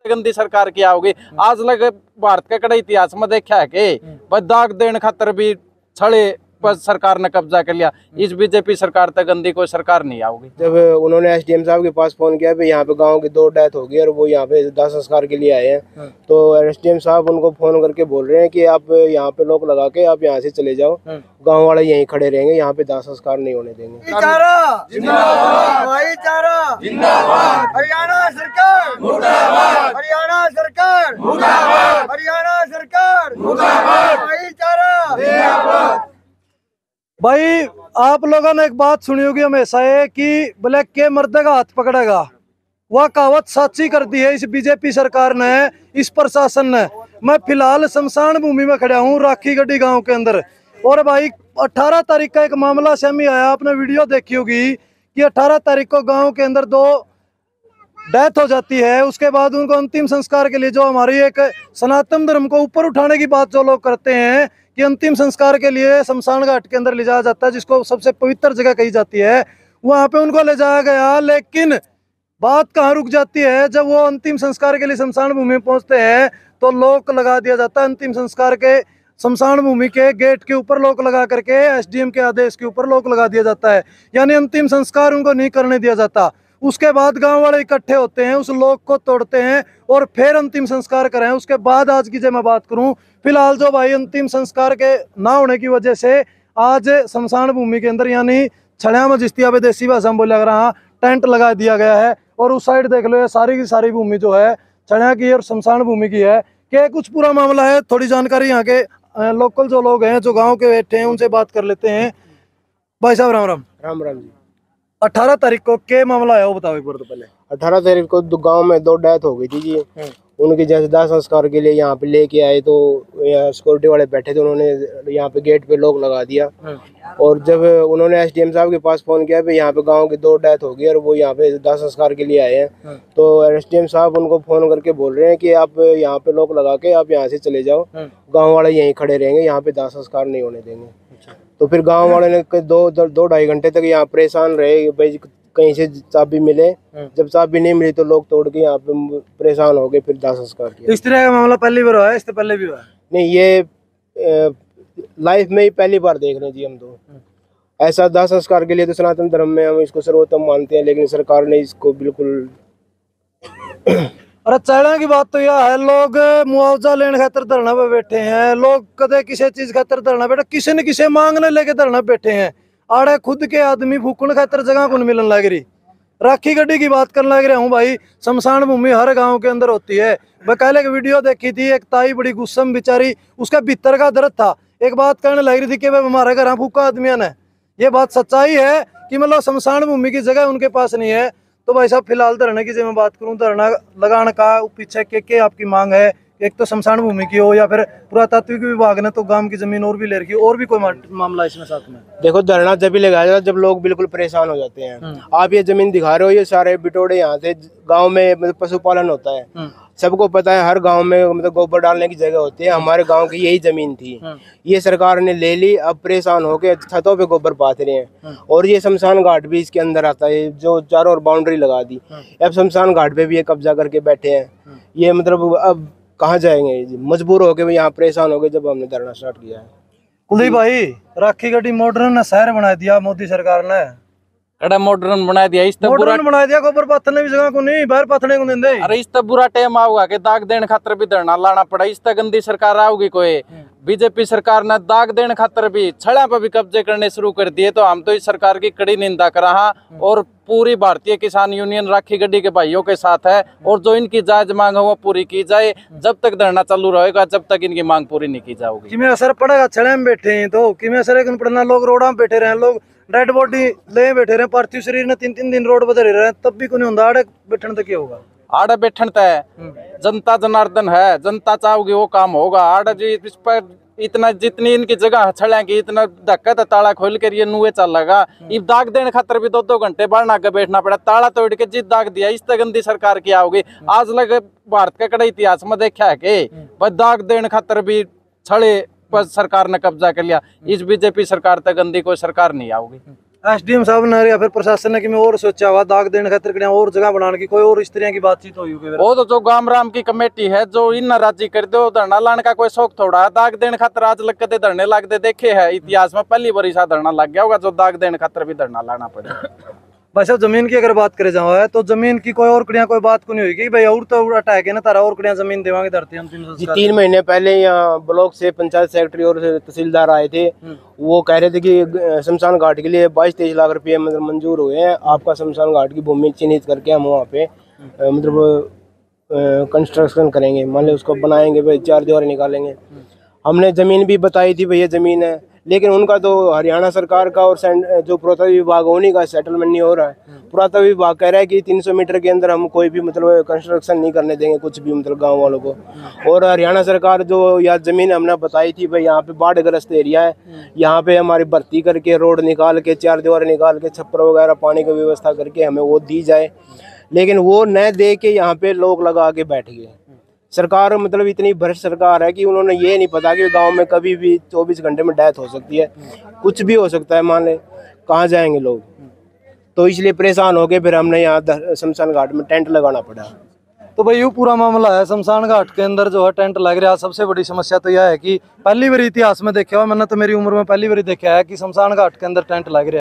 गंदी सरकार की आओगी। आज लग भारत का कड़ा इतिहास में देखा है कि बस दाग देने खातर भी छड़े पर सरकार ने कब्जा कर लिया। इस बीजेपी सरकार तक गंदी कोई सरकार नहीं आओगी। जब उन्होंने एसडीएम साहब के पास फोन किया यहाँ पे गांव की 2 डेथ हो गई और वो यहाँ पे दाह संस्कार के लिए आए हैं, तो एसडीएम साहब उनको फोन करके बोल रहे हैं कि आप यहाँ पे लोग लगा के आप यहाँ से चले जाओ, गांव वाले यहीं खड़े रहेंगे, यहाँ पे दाह संस्कार नहीं होने देंगे। हरियाणा सरकार मुर्दाबाद, हरियाणा सरकार मुर्दाबाद, हरियाणा सरकार मुर्दाबाद, भाई आप लोगों ने एक बात सुनी होगी हमेशा है कि ब्लैक के मर्दे का हाथ पकड़ेगा। वह कहावत सच्ची कर दी है इस बीजेपी सरकार ने, इस प्रशासन ने। मैं फिलहाल शमशान भूमि में खड़ा हूँ राखी गड्डी गांव के अंदर। और भाई 18 तारीख का एक मामला सामने आया, आपने वीडियो देखी होगी कि 18 तारीख को गांव के अंदर 2 डेथ हो जाती है। उसके बाद उनको अंतिम संस्कार के लिए जो हमारी एक सनातन धर्म को ऊपर उठाने की बात जो लोग करते हैं कि अंतिम संस्कार के लिए शमशान घाट के अंदर ले जाया जाता है, जिसको सबसे पवित्र जगह कही जाती है, वहां पे उनको ले जाया गया। लेकिन बात कहाँ रुक जाती है, जब वो अंतिम संस्कार के लिए शमशान भूमि में पहुंचते हैं तो लॉक लगा दिया जाता है। अंतिम संस्कार के शमशान भूमि के गेट के ऊपर लॉक लगा करके एसडीएम के आदेश के ऊपर लॉक लगा दिया जाता है, यानी अंतिम संस्कार उनको नहीं करने दिया जाता। उसके बाद गांव वाले इकट्ठे होते हैं, उस लॉक को तोड़ते हैं और फिर अंतिम संस्कार कराएं। उसके बाद आज की जब मैं बात करूं, फिलहाल जो भाई अंतिम संस्कार के ना होने की वजह से आज शमशान भूमि के अंदर यानी छड़िया में जिस्तिया पे देसी भाषा में बोला रहा टेंट लगा दिया गया है। और उस साइड देख लो, ये सारी की सारी भूमि जो है छड़िया की और शमशान भूमि की है। क्या कुछ पूरा मामला है, थोड़ी जानकारी यहाँ के लोकल जो लोग हैं जो गाँव के बैठे हैं उनसे बात कर लेते हैं। भाई साहब राम राम। राम राम जी। 18 तारीख को क्या मामला है वो बताओ एक बार तो पहले। 18 तारीख को गांव में 2 डेथ हो गई थी जी। उनकी जैसे दाह संस्कार के लिए यहाँ पे लेके आए तो यहाँ सिक्योरिटी वाले बैठे थे, उन्होंने यहाँ पे गेट पे लॉक लगा दिया। और जब उन्होंने एसडीएम साहब के पास फोन किया यहाँ पे गांव की 2 डेथ हो गई और वो यहाँ पे दाह संस्कार के लिए आए हैं, तो एसडीएम साहब उनको फोन करके बोल रहे हैं कि आप यहाँ पे लॉक लगा के आप यहाँ से चले जाओ, गाँव वाले यहीं खड़े रहेंगे, यहाँ पे दाह संस्कार नहीं होने देंगे। तो फिर गांव वाले ने 2-2.5 घंटे तक यहाँ परेशान रहे, भाई कहीं से चाबी मिले। जब चाबी नहीं मिली तो लोग तोड़ के यहाँ पे परेशान हो गए, फिर दाह संस्कार किया। इस तरह का मामला पहली बार हुआ है, इससे पहले भी हुआ है? नहीं, ये लाइफ में ही पहली बार देख रहे हैं जी हम तो। ऐसा दाह संस्कार के लिए तो सनातन धर्म में हम इसको सर्वोत्तम मानते हैं, लेकिन सरकार ने इसको बिल्कुल अरे चढ़ने की बात तो यह है, लोग मुआवजा लेने खातर धरना पे बैठे हैं, लोग कदे किसी चीज खातर धरना बैठे, किसी न किसी मांगने लेके धरना बैठे हैं। आड़े खुद के आदमी फूकने खातर जगह को मिलन लग रही। राखी गड्डी की बात करने लग रहा हूँ भाई, शमशान भूमि हर गांव के अंदर होती है। बकायले की वीडियो देखी थी, एक ताई बड़ी गुस्सम बेचारी, उसका भीतर का दर्द था, एक बात कहने लग रही थी कि हमारे घर फूका आदमियों ने। ये बात सच्चाई है कि मतलब शमशान भूमि की जगह उनके पास नहीं है। तो भाई साहब फिलहाल धरने की जब मैं बात करूं, धरना लगाने का पीछे के आपकी मांग है? एक तो शमशान भूमि की हो या फिर पुरातात्विक विभाग ने तो गांव की जमीन और भी ले रखी, और भी कोई मामला इसमें साथ में? देखो, धरना जब भी लगाया जाता जब लोग बिल्कुल परेशान हो जाते हैं। आप ये जमीन दिखा रहे हो, ये सारे बिटोड़े यहाँ से गांव में मतलब पशुपालन होता है, सबको पता है, हर गांव में मतलब गोबर डालने की जगह होती है। हमारे गांव की यही जमीन थी, ये सरकार ने ले ली, अब परेशान होके छतों पे गोबर पाते रहे हैं। और ये शमशान घाट भी इसके अंदर आता है, जो चारों ओर बाउंड्री लगा दी, अब शमशान घाट पे भी ये कब्जा करके बैठे हैं। ये मतलब अब कहाँ जाएंगे, मजबूर हो गए, यहाँ परेशान हो गए जब हमने धरना स्टार्ट किया है। कुलदीप भाई, राखी गड्डी मॉडर्न शहर बना दिया मोदी सरकार ने, कड़ा मॉडर्न बना दिया। इस मॉडर्न बना दिया, गोबर पाथने भी जगह को नहीं, बाहर पाथने को नहीं दे। अरे इस तब बुरा टाइम आऊगा कि दाग देने खातर भी धरना लाना पड़ा। इस तक गंदी सरकार आओगी कोई? बीजेपी सरकार ने दाग देने खातर भी छड़ा पर भी कब्जे करने शुरू कर दिए। तो हम तो इस सरकार की कड़ी निंदा कर रहा और पूरी भारतीय किसान यूनियन राखी गड्डी के भाइयों के साथ है। और जो इनकी जायज मांग है वो पूरी की जाए। जब तक धरना चालू रहेगा जब तक इनकी मांग पूरी नहीं की जाएगी। किमें असर पड़ेगा? छड़े में बैठे हैं तो किमें असर पड़ना? लोग रोड में बैठे रहे, लोग डेड बॉडी ले बैठे रहे, पार्थिव शरीर ने 3-3 दिन रोड बदल रहे, तब भी कोई नहीं होता। आड़े बैठने तक क्या होगा? आड़े बैठन तय जनता जनार्दन है, जनता चाहोगी वो काम होगा। आड़े जी इस पर इतना जितनी इनकी जगह छड़ेंगी, इतना धक्का तो ताला खोल कर ये नुए चलेगा। इब दाग देने खातर भी 2-2 घंटे बाहर आगे बैठना पड़ा, ताला तोड़ के जिद दाग दिया। इस तक गंदी सरकार की आओगी। आज लग भारत का कड़ा इतिहास में देखा है कि बस दाग देने खातर भी छड़े पर सरकार ने कब्जा कर लिया। इस बीजेपी सरकार तक गंदी कोई सरकार नहीं आओगी। एसडीएम साहब ने या फिर प्रशासन ने कि मैं और सोचा हुआ दाग देने खातिर कड़िया और जगह बनाने की कोई और इस तरह की बातचीत हुई होगी? वो तो जो गाम राम की कमेटी है जो इन राजी कर दो, धरना लाने का कोई शौक थोड़ा है। दाग देने खातर आज लग के धरने लगते देखे है इतिहास में, पहली बार ऐसा धरना लग गया होगा जो दाग देने खातर भी धरना लाना पड़े। भाई साहब जमीन की अगर बात करे जाओ है तो जमीन की कोई और कड़िया कोई बात को नहीं होगी भाई, और तो अटैक है ना तारा और कड़िया जमीन देवांगे धरती हम जी 3 महीने पहले यहाँ ब्लॉक से पंचायत सेक्रेटरी और तहसीलदार आए थे। वो कह रहे थे कि शमशान घाट के लिए 22-23 लाख रुपए मतलब मंजूर हुए हैं, आपका शमशान घाट की भूमि चिन्हित करके हम वहाँ पे मतलब कंस्ट्रक्शन करेंगे, मान लो उसको बनाएंगे भाई, 4 दीवार निकालेंगे। हमने ज़मीन भी बताई थी भैया ज़मीन है, लेकिन उनका तो हरियाणा सरकार का और जो पुरातत्व विभाग उन्हीं का सेटलमेंट नहीं हो रहा है। पुरातत्व विभाग कह रहा है कि 300 मीटर के अंदर हम कोई भी मतलब कंस्ट्रक्शन नहीं करने देंगे कुछ भी मतलब गांव वालों को। और हरियाणा सरकार जो या ज़मीन हमने बताई थी भाई यहाँ पे बाढ़ग्रस्त एरिया है, यहाँ पे हमारी भर्ती करके रोड निकाल के 4 दीवार निकाल के छप्पर वगैरह पानी की व्यवस्था करके हमें वो दी जाए, लेकिन वो न दे के यहाँ पे लोग लगा के बैठ गए। सरकार मतलब इतनी भ्रष्ट सरकार है कि उन्होंने ये नहीं पता कि गांव में कभी भी 24 घंटे में डेथ हो सकती है, कुछ भी हो सकता है, मान ले कहाँ जाएंगे लोग। तो इसलिए परेशान हो गए, फिर हमने यहाँ शमशान घाट में टेंट लगाना पड़ा। तो भाई ये पूरा मामला है शमशान घाट के अंदर जो है टेंट लग रहा है। सबसे बड़ी समस्या तो यह है कि पहली बार इतिहास में देखा हुआ, मैंने तो मेरी उम्र में पहली बार देखा है कि शमशान घाट के अंदर टेंट लग रहा है।